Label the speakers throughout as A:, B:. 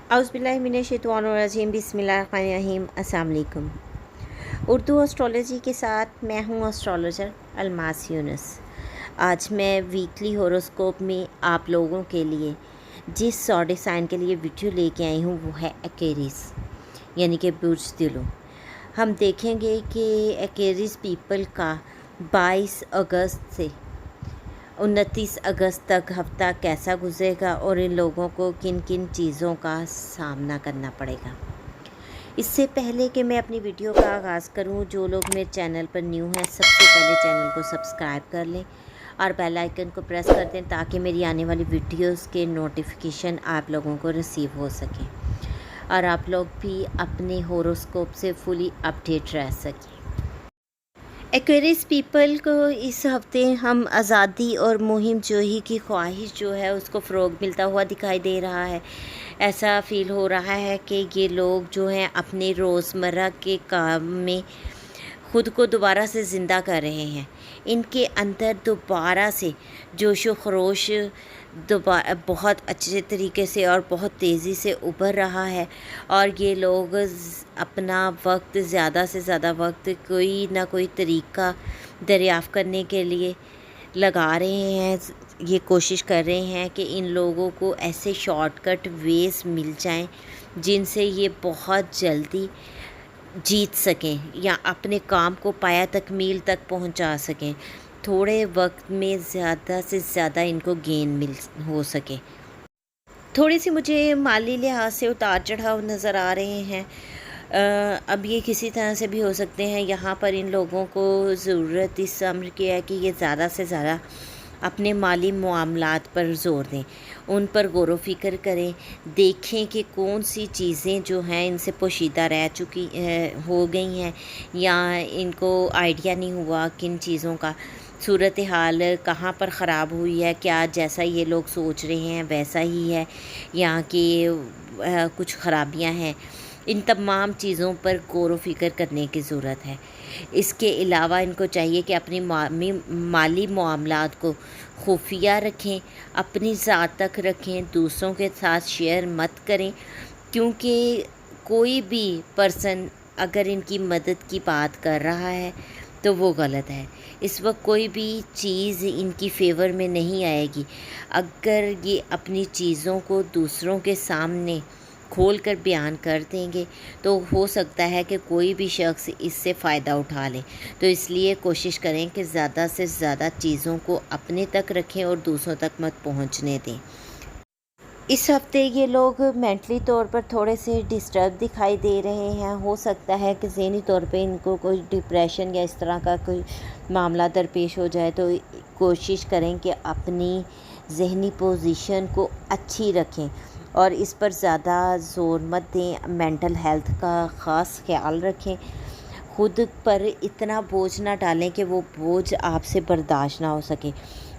A: औज़ुबिल्लाहिमिनश्शैतानिर्रजीम बिस्मिल्लाहिर्रहमानिर्रहीम। अस्सलाम वालेकुम। उर्दू एस्ट्रोलॉजी के साथ मैं हूँ एस्ट्रोलॉजर अलमास यूनुस। आज मैं वीकली हॉरोस्कोप में आप लोगों के लिए जिस ज़ोडिएक साइन के लिए वीडियो लेके आई हूँ वो है एक्वेरियस, यानी कि बुर्ज दिलो। हम देखेंगे कि एक्वेरियस पीपल का 22 अगस्त से 29 अगस्त तक हफ़्ता कैसा गुजरेगा और इन लोगों को किन किन चीज़ों का सामना करना पड़ेगा। इससे पहले कि मैं अपनी वीडियो का आगाज़ करूं, जो लोग मेरे चैनल पर न्यू हैं सबसे पहले चैनल को सब्सक्राइब कर लें और बेल आइकन को प्रेस कर दें ताकि मेरी आने वाली वीडियोस के नोटिफिकेशन आप लोगों को रिसीव हो सकें और आप लोग भी अपने हॉरोस्कोप से फुली अपडेट रह सकें। एक्वेरियस पीपल को इस हफ़्ते हम आज़ादी और मुहिम जोही की ख्वाहिश जो है उसको फ़रोग़ मिलता हुआ दिखाई दे रहा है। ऐसा फ़ील हो रहा है कि ये लोग जो हैं अपने रोज़मर्रा के काम में ख़ुद को दोबारा से ज़िंदा कर रहे हैं। इनके अंदर दोबारा से जोश व खरोश बहुत अच्छे तरीके से और बहुत तेज़ी से उभर रहा है और ये लोग अपना वक्त ज़्यादा से ज़्यादा वक्त कोई ना कोई तरीका दरियाफ़्त करने के लिए लगा रहे हैं। ये कोशिश कर रहे हैं कि इन लोगों को ऐसे शॉर्टकट वेज़ मिल जाएं जिनसे ये बहुत जल्दी जीत सकें या अपने काम को पाया तकमील तक पहुंचा सकें, थोड़े वक्त में ज़्यादा से ज़्यादा इनको गेन मिल हो सके। थोड़ी सी मुझे माली लिहाज से उतार चढ़ाव नज़र आ रहे हैं। अब ये किसी तरह से भी हो सकते हैं। यहाँ पर इन लोगों को ज़रूरत इस अम्र की है कि ये ज़्यादा से ज़्यादा अपने माली मामलात पर ज़ोर दें, उन पर गौर व फ़िक्र करें, देखें कि कौन सी चीज़ें जो हैं इनसे पोशीदा रह चुकी हो गई हैं या इनको आइडिया नहीं हुआ किन चीज़ों का, सूरत हाल कहाँ पर ख़राब हुई है, क्या जैसा ये लोग सोच रहे हैं वैसा ही है या कि कुछ ख़राबियाँ हैं। इन तमाम चीज़ों पर गौर व फ़िक्र करने की ज़रूरत है। इसके अलावा इनको चाहिए कि अपनी माली मामलात को खुफिया रखें, अपनी ज़ात तक रखें, दूसरों के साथ शेयर मत करें, क्योंकि कोई भी पर्सन अगर इनकी मदद की बात कर रहा है तो वो गलत है। इस वक्त कोई भी चीज़ इनकी फ़ेवर में नहीं आएगी। अगर ये अपनी चीज़ों को दूसरों के सामने खोल कर बयान कर देंगे तो हो सकता है कि कोई भी शख्स इससे फ़ायदा उठा ले। तो इसलिए कोशिश करें कि ज़्यादा से ज़्यादा चीज़ों को अपने तक रखें और दूसरों तक मत पहुंचने दें। इस हफ़्ते ये लोग मेंटली तौर पर थोड़े से डिस्टर्ब दिखाई दे रहे हैं। हो सकता है कि ज़हनी तौर पे इनको कोई डिप्रेशन या इस तरह का कोई मामला दरपेश हो जाए, तो कोशिश करें कि अपनी ज़हनी पोजीशन को अच्छी रखें और इस पर ज़्यादा ज़ोर मत दें। मेंटल हेल्थ का ख़ास ख्याल रखें, ख़ुद पर इतना बोझ ना डालें कि वो बोझ आपसे बर्दाश्त ना हो सके।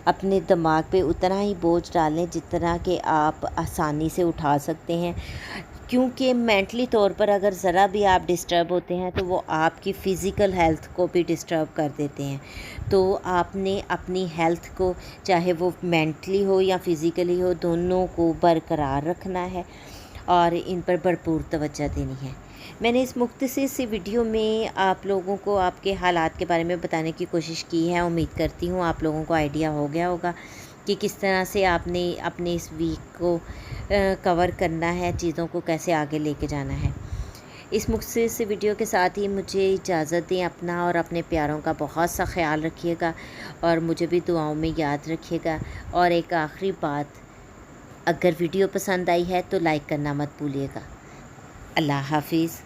A: अपने दिमाग पे उतना ही बोझ डालें जितना कि आप आसानी से उठा सकते हैं, क्योंकि मेंटली तौर पर अगर ज़रा भी आप डिस्टर्ब होते हैं तो वो आपकी फ़िज़िकल हेल्थ को भी डिस्टर्ब कर देते हैं। तो आपने अपनी हेल्थ को, चाहे वो मेंटली हो या फ़िज़िकली हो, दोनों को बरकरार रखना है और इन पर भरपूर तवज्जो देनी है। मैंने इस मुख्तसर सी वीडियो में आप लोगों को आपके हालात के बारे में बताने की कोशिश की है। उम्मीद करती हूँ आप लोगों को आइडिया हो गया होगा कि किस तरह से आपने अपने इस वीक को कवर करना है, चीज़ों को कैसे आगे लेके जाना है। इस मुख्तसर सी वीडियो के साथ ही मुझे इजाज़त दें। अपना और अपने प्यारों का बहुत सा ख्याल रखिएगा और मुझे भी दुआओं में याद रखिएगा। और एक आखिरी बात, अगर वीडियो पसंद आई है तो लाइक करना मत भूलिएगा। अल्लाह हाफिज़।